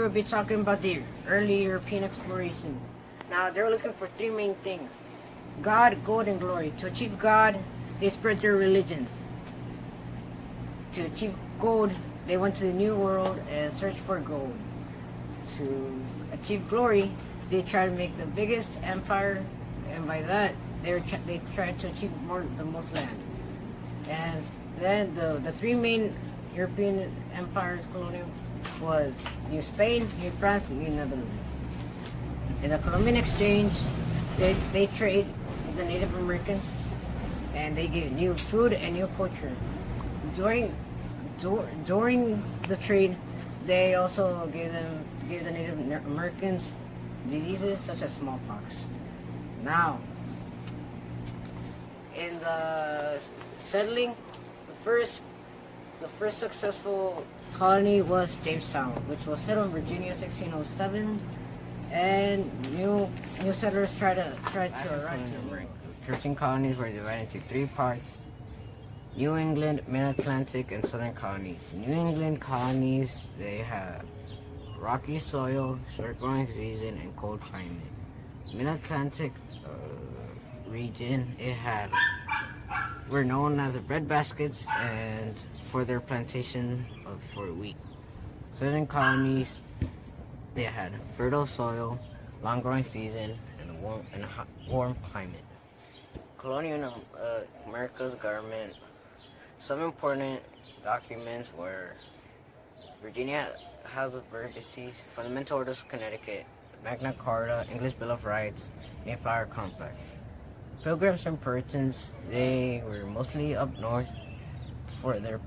We'll be talking about the early European exploration. Now, they're looking for three main things: God, gold, and glory. To achieve God, they spread their religion. To achieve gold, they went to the New World and searched for gold. To achieve glory, they tried to make the biggest empire, and by that, they tried to achieve the most land. And then the three main European empires colonial was New Spain, New France, and New Netherlands. In the Columbian Exchange, they trade with the Native Americans, and they gave new food and new culture. During the trade, they also gave the Native Americans diseases such as smallpox. Now, in the settling, the first successful colony was Jamestown, which was settled in Virginia 1607, and new settlers tried to arrive to America. 13 colonies were divided into three parts: New England, Mid-Atlantic, and Southern colonies. New England colonies, they had rocky soil, short growing season, and cold climate. Mid-Atlantic region, were known as the bread baskets and for their plantation for wheat. Southern colonies, they had fertile soil, long growing season, and a warm climate. Colonial America's government. Some important documents were Virginia House of Burgesses, Fundamental Orders of Connecticut, Magna Carta, English Bill of Rights, Mayflower Compact. Pilgrims and Puritans, they were mostly up north for their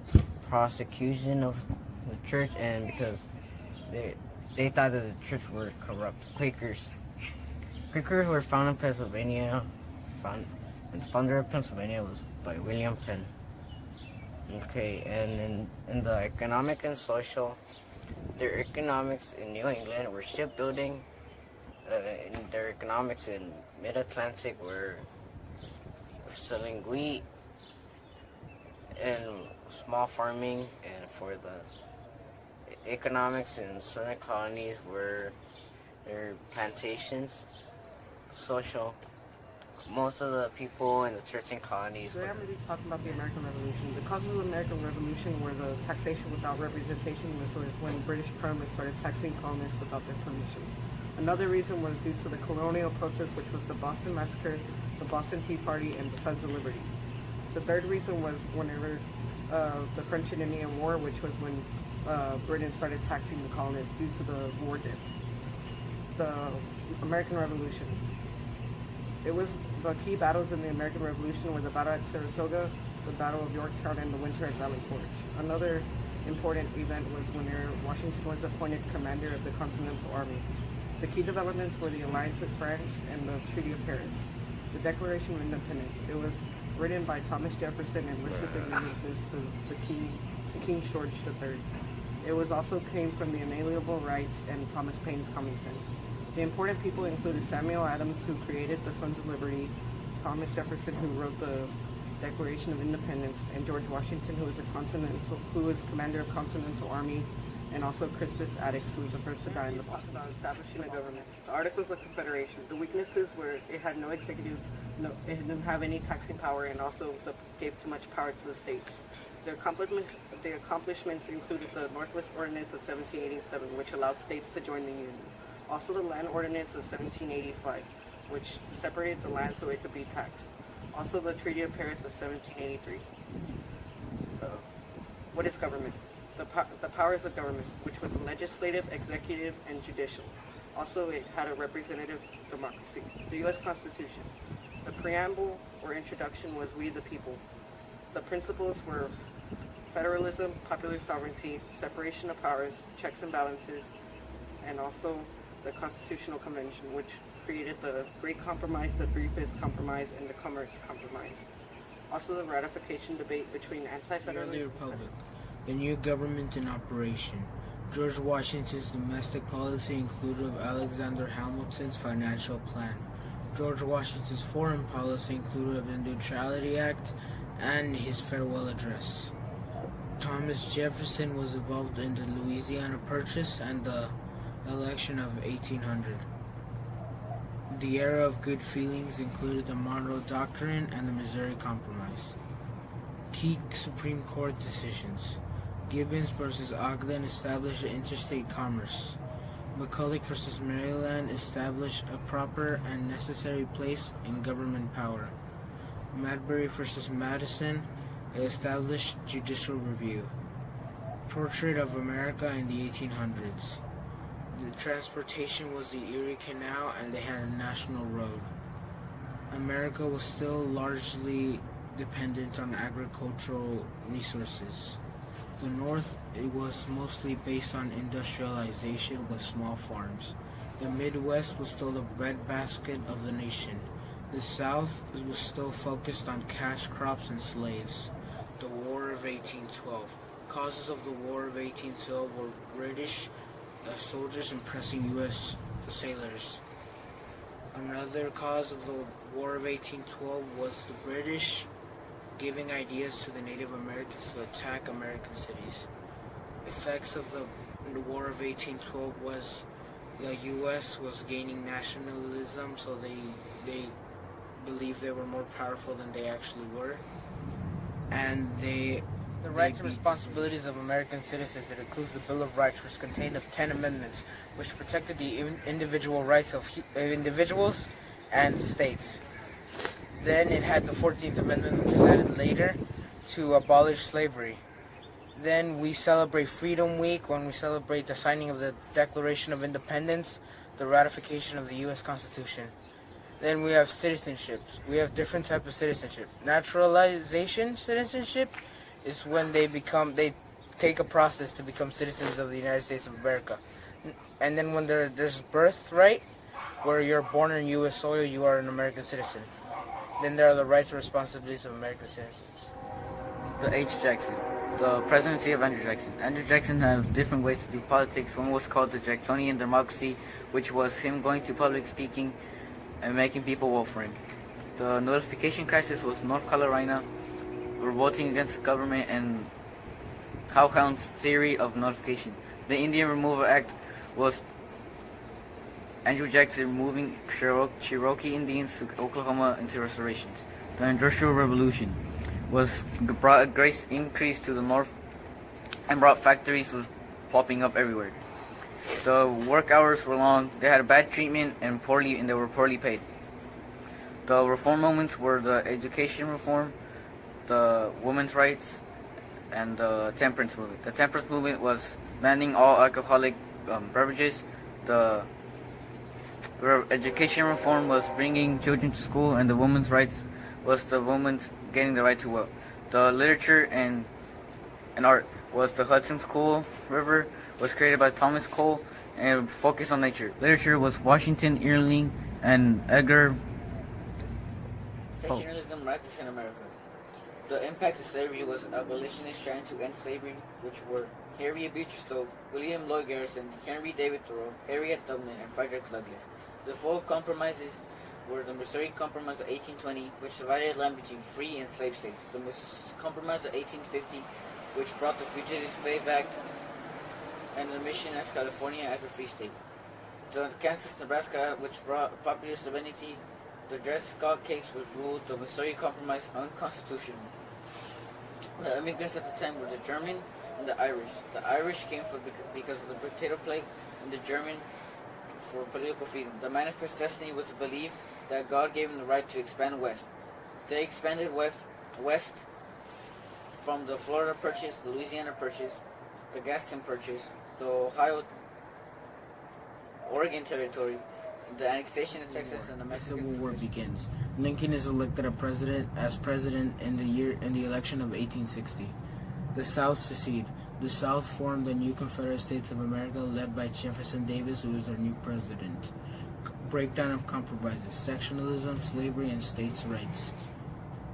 prosecution of the church, and because they thought that the church were corrupt. Quakers were found in Pennsylvania, and the founder of Pennsylvania was by William Penn. Okay, and in the economic and social, their economics in New England were shipbuilding, and their economics in Mid-Atlantic were selling wheat and small farming, and for the economics in southern colonies were their plantations. Social, most of the people in the 13 colonies. Today I'm going to be talking about the American Revolution. The causes of the American Revolution were the taxation without representation, which was when British Parliament started taxing colonists without their permission. Another reason was due to the colonial protest, which was the Boston Massacre, the Boston Tea Party, and the Sons of Liberty. The third reason was whenever the French and Indian War, which was when Britain started taxing the colonists due to the war debt. The American Revolution. It was the key battles in the American Revolution were the Battle at Saratoga, the Battle of Yorktown, and the winter at Valley Forge. Another important event was when Washington was appointed commander of the Continental Army. The key developments were the alliance with France and the Treaty of Paris. The Declaration of Independence. It was written by Thomas Jefferson and listed the grievances to King George III. It was also came from the Inalienable Rights and Thomas Paine's Common Sense. The important people included Samuel Adams, who created the Sons of Liberty, Thomas Jefferson, who wrote the Declaration of Independence, and George Washington, who was commander of Continental Army, and also Crispus Attucks, who was the first to die in the battle. About establishing a government. The Articles of Confederation. The weaknesses were it had no executive, it didn't have any taxing power, and also gave too much power to the states. The accomplishments included the Northwest Ordinance of 1787, which allowed states to join the Union. Also the Land Ordinance of 1785, which separated the land so it could be taxed. Also the Treaty of Paris of 1783. What is government? The powers of government, which was legislative, executive, and judicial. Also it had a representative democracy. The U.S. Constitution. The preamble or introduction was we the people. The principles were federalism, popular sovereignty, separation of powers, checks and balances, and also the Constitutional Convention, which created the Great Compromise, the Three-Fifths Compromise, and the Commerce Compromise. Also the ratification debate between anti-federalists. The Republic. The new government in operation. George Washington's domestic policy included Alexander Hamilton's financial plan. George Washington's foreign policy included the Neutrality Act and his farewell address. Thomas Jefferson was involved in the Louisiana Purchase and the Election of 1800. The era of good feelings included the Monroe Doctrine and the Missouri Compromise. Key Supreme Court decisions. Gibbons versus Ogden established interstate commerce. McCulloch versus Maryland established a proper and necessary place in government power. Madbury versus Madison established judicial review. Portrait of America in the 1800s. The transportation was the Erie Canal and they had a national road. America was still largely dependent on agricultural resources. The North, it was mostly based on industrialization with small farms. The Midwest was still the breadbasket of the nation. The South was still focused on cash crops and slaves. The War of 1812. Causes of the War of 1812 were British soldiers impressing U.S. sailors. Another cause of the War of 1812 was the British giving ideas to the Native Americans to attack American cities. Effects of the War of 1812 was the U.S. was gaining nationalism, so they believed they were more powerful than they actually were. And the rights and responsibilities of American citizens. It includes the Bill of Rights, which contained of 10 amendments, which protected the individual rights of individuals and states. Then it had the 14th Amendment, which was added later to abolish slavery. Then we celebrate Freedom Week when we celebrate the signing of the Declaration of Independence, the ratification of the U.S. Constitution. Then we have citizenships. We have different types of citizenship. Naturalization citizenship is when they take a process to become citizens of the United States of America. And then when there's birthright, where you're born in U.S. soil, you are an American citizen. Then there are the rights and responsibilities of American citizens. The H. Jackson. The presidency of Andrew Jackson. Andrew Jackson had different ways to do politics. One was called the Jacksonian democracy, which was him going to public speaking and making people vote for him. The notification crisis was North Carolina revolting against the government and Calhoun's theory of notification. The Indian Removal Act was Andrew Jackson moving Cherokee Indians to Oklahoma into reservations. The Industrial Revolution brought a great increase to the North and brought factories was popping up everywhere. The work hours were long, they had bad treatment and they were poorly paid. The reform movements were the education reform, the women's rights, and the temperance movement. The temperance movement was banning all alcoholic beverages. The education reform was bringing children to school, and the women's rights was the women getting the right to vote. The literature and art was the Hudson School River, was created by Thomas Cole, and focused on nature. Literature was Washington Irving and Edgar Poe. Sectionalism rises in America. The impact of slavery was abolitionists trying to end slavery, which were Harriet Beecher Stowe, William Lloyd Garrison, Henry David Thoreau, Harriet Tubman, and Frederick Douglass. The four compromises were the Missouri Compromise of 1820, which divided land between free and slave states, the Compromise of 1850, which brought the Fugitive Slave Act and the mission as California as a free state, the Kansas-Nebraska, which brought popular sovereignty. The Dred Scott case was ruled the Missouri Compromise unconstitutional. The immigrants at the time were the German and the Irish. The Irish came because of the potato plague, and the German for political freedom. The manifest destiny was to believe that God gave them the right to expand west. They expanded west from the Florida Purchase, the Louisiana Purchase, the Gaston Purchase, the Oregon Territory, the annexation of Texas, and the Mexican Civil War Succession. begins. Lincoln is elected as president in the election of 1860. The South secede. The South formed the new Confederate States of America, led by Jefferson Davis, who was their new president. Breakdown of compromises: sectionalism, slavery, and states' rights.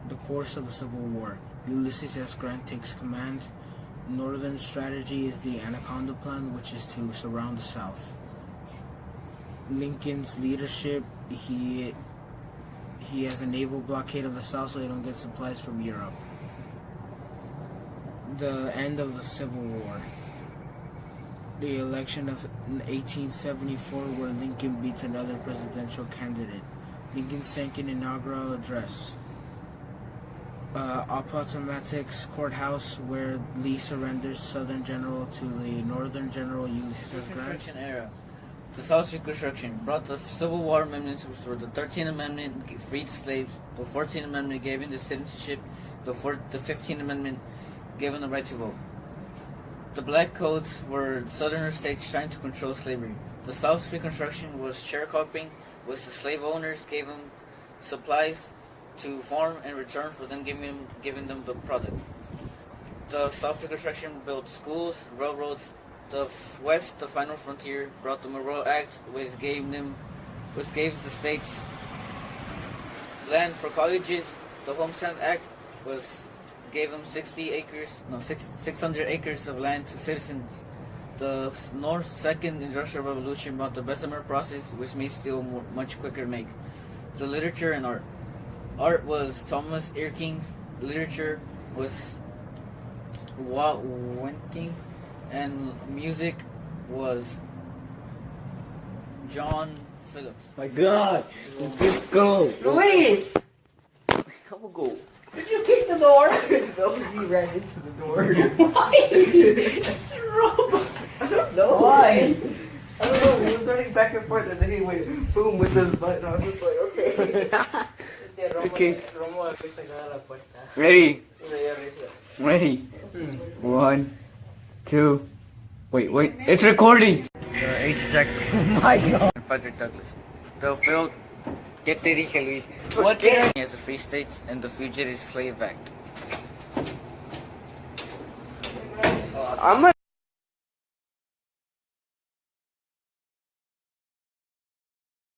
The course of the Civil War. Ulysses S. Grant takes command. Northern strategy is the Anaconda Plan, which is to surround the South. Lincoln's leadership, he has a naval blockade of the South so they don't get supplies from Europe. The end of the Civil War. the election of 1874, where Lincoln beats another presidential candidate. Lincoln's second inaugural address. Appomattox Courthouse, where Lee surrenders Southern General to the Northern General Ulysses S. Grant. Reconstruction era. The South Reconstruction brought the Civil War amendments, which were the 13th Amendment freed slaves, the 14th Amendment giving the citizenship, the 15th Amendment giving the right to vote. The Black Codes were Southern states trying to control slavery. The South Reconstruction was sharecropping, which the slave owners gave them supplies to farm in return for them giving them the product. The South Reconstruction built schools, railroads. The West, the final frontier, brought the Monroe Act, which gave the states land for colleges. The Homestead Act gave them 600 acres of land to citizens. The North's second industrial revolution brought the Bessemer process, which made steel much quicker to make. The literature and art. Art was Thomas Erskine. Literature was Walt Whitman. And music was John Phillips. My God! Let's go! Luis! I'm gonna go. Did you kick the door? No, he ran into the door. Why? That's wrong. I don't know. Why? I don't know. He was running back and forth and then he went boom with his butt and I was just like, okay. Okay. Ready? Ready? 1, 2. Wait. It's recording! H. Jackson. Oh my God. And Frederick Douglass. The field. ¿Qué te dije, Luis? What did As the Free States and the Fugitive Slave Act. I'm